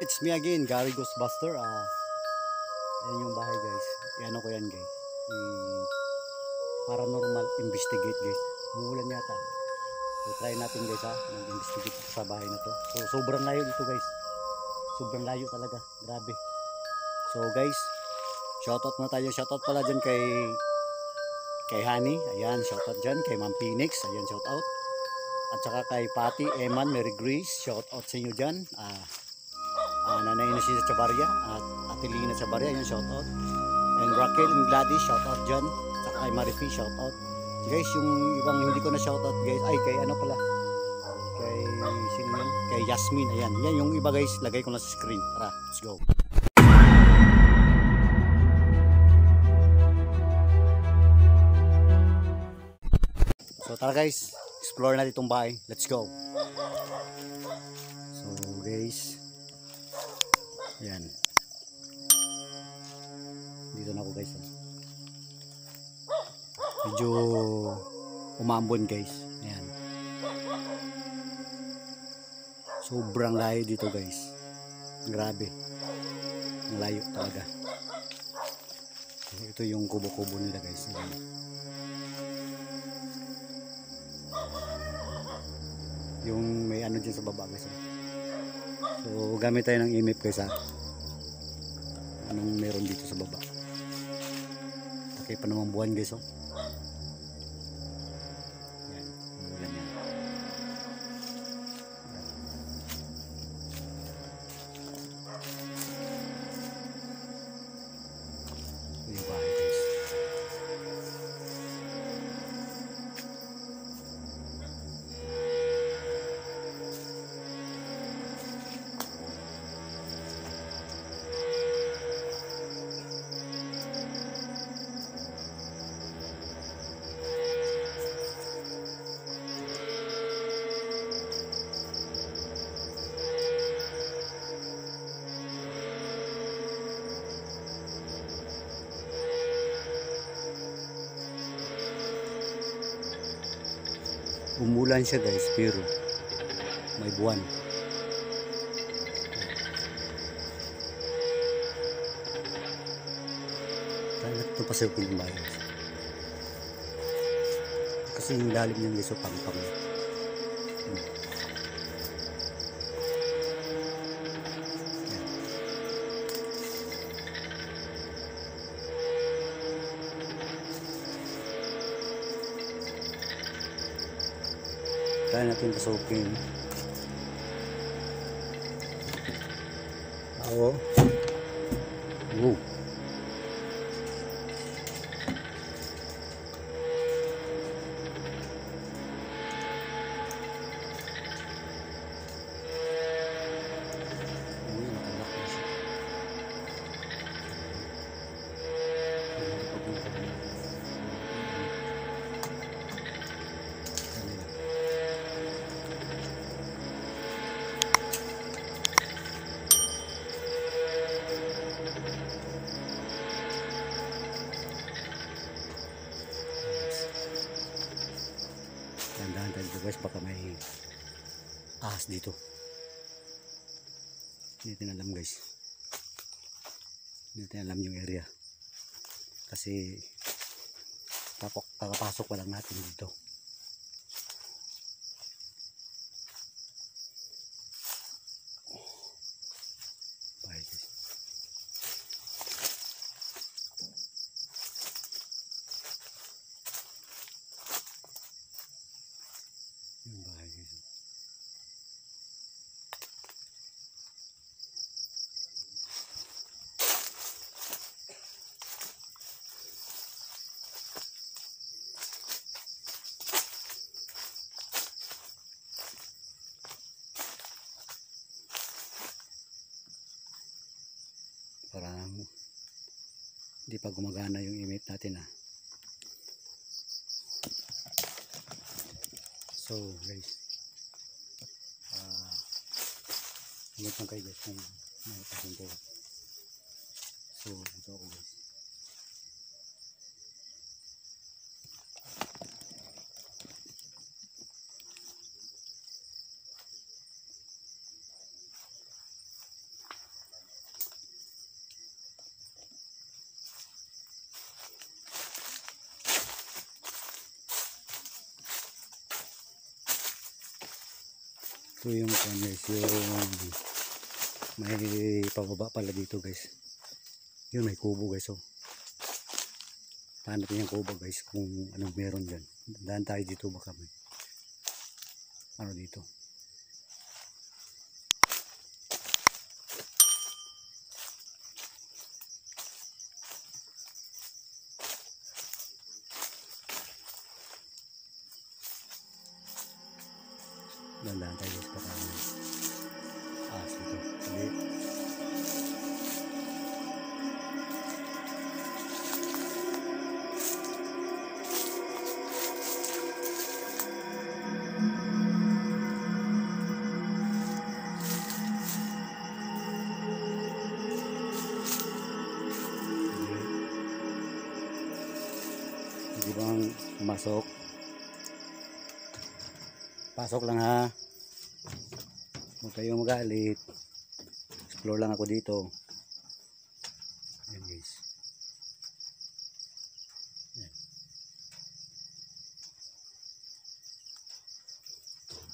It's me again, Gary Ghostbuster. Yan yung bahay guys. Ano ko yan guys. Paranormal investigate guys. Umuulan yata. So try natin guys mag-investigate sa bahay na to. So sobrang layo dito guys. Sobrang layo talaga. Grabe. So guys, shoutout na tayo. Shoutout pala dyan kay Honey. Ayan, shoutout dyan. Kay Ma'am Phoenix. Ayan, shoutout. At saka kay Patty, Eman, Mary Grace. Shoutout sa inyo dyan. Nanay Inesita Chavarria at Atelina Chavarria, yan shoutout. And Raquel and Gladys, shoutout dyan. At kay Marifi, shoutout. Guys, yung ibang hindi ko na shoutout guys, ay kay ano pala, kay sino yan? Kay Yasmin, ayan. Yan yung iba guys, lagay ko na sa screen. Tara, let's go. So tara guys, explore natin itong bahay. Let's go. So guys, ayan. Dito na ako guys. Medyo umambon guys. Ayan. Sobrang layo dito guys. Grabe. Ang layo talaga. So, ito yung kubo-kubo nila guys. Ayan. Yung may ano dyan sa baba guys. So gamit tayo ng imip guys anong meron dito sa baba. Okay pa naman buwan guys Yan, umulan yan. Ito yung bahay guys. Umulan siya guys pero may buwan. Kaya ito pa sa yung bahay kasi yung lalim niyang liso pang-pang. Kaya natin pasukin. Wow. Tandaan tayo guys, baka may ahas dito. Hindi natin alam guys. Hindi natin alam yung area. Kasi kakapasok pa lang natin dito. Bye guys. Yung bahay guys. Parang hindi pa gumagana yung imip natin So guys, ingat lang kayo guys kung may pasunto. So ito ako guys. Ito yung guys, yung may pababa pala dito guys. Yun, may kubo guys. Oh. Taan natin yung kubo guys kung anong meron dyan. Daan tayo dito, baka may ano dito. Dandaan tayo guys, baka may ahas dito. Hindi. Hindi bang pumasok? Pasok lang ha. Huwag kayong magalit. Explore lang ako dito. Ayan guys. Ayan.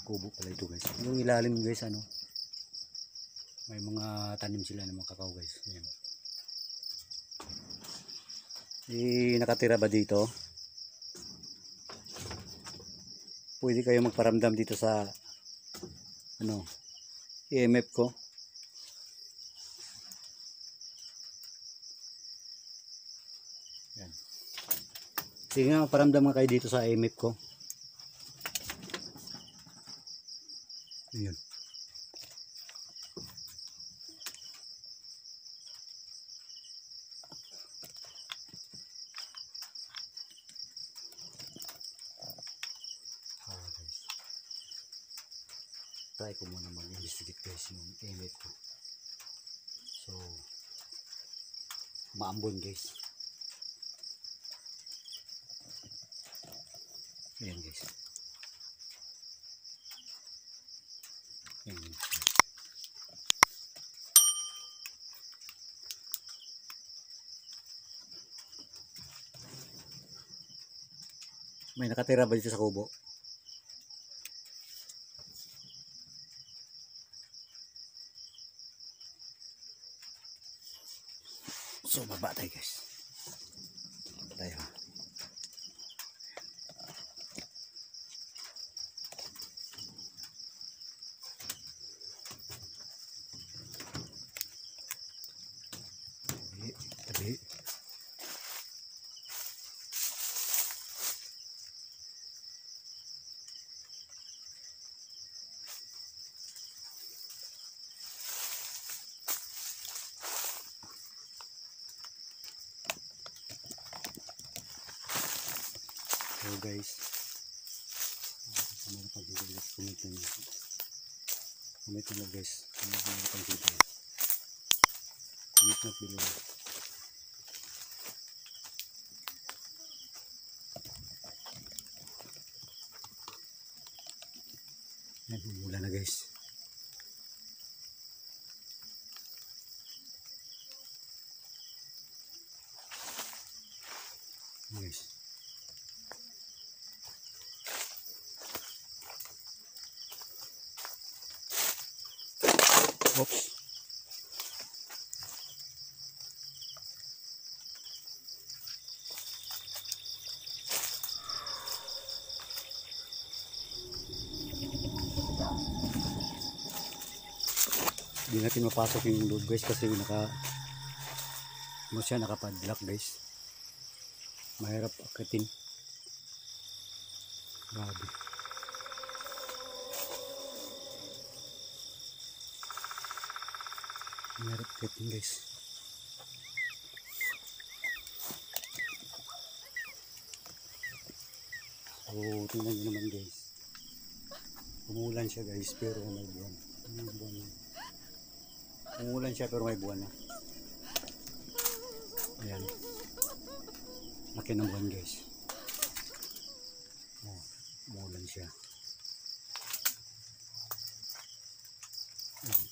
Kubo pala ito guys. Yung ilalim guys ano. May mga tanim sila ng mga kakao guys. Ayan. Nakatira ba dito? Pwede kayo magparamdam dito sa ano, EMF ko. Yan. Sige nga, magparamdam nga kayo dito sa EMF ko. Ayun. Try ko muna mag-investigate guys yung EMF ko. So, maambon guys. Ayan guys. Ayan. May nakatira ba dito sa kubo? So, baba tayo guys. Tayo. Tabi. So guys, comment na guys, comment na guys, comment na below. Yan, mula na guys. Guys. Oops. Hindi natin mapasok yung loob guys kasi nakapadlock guys. Mahirap akitin. Grabe. Mahirap akitin guys. So tingnan nyo naman guys. Umulan siya guys pero may buwan. Umulan siya pero may buwan na. Ayan. Laki ng buwan guys. Oh, umulan siya. Ayan.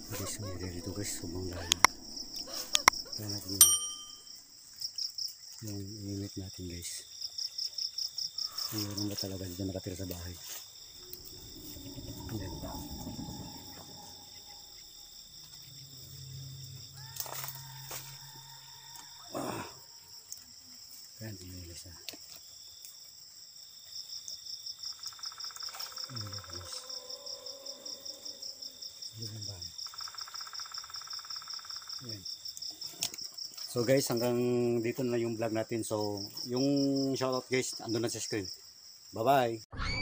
Guys, ang area dito guys, sobrang layo. Kaya natin yung unit natin guys. Mayroon ba talaga dito nakatira sa bahay? Ayan. Kaya dinilis ah. Ayan guys. Ayan ba? Ayan. So guys, hanggang dito na yung vlog natin. So yung shoutout guys, andun na sa screen. Bye bye.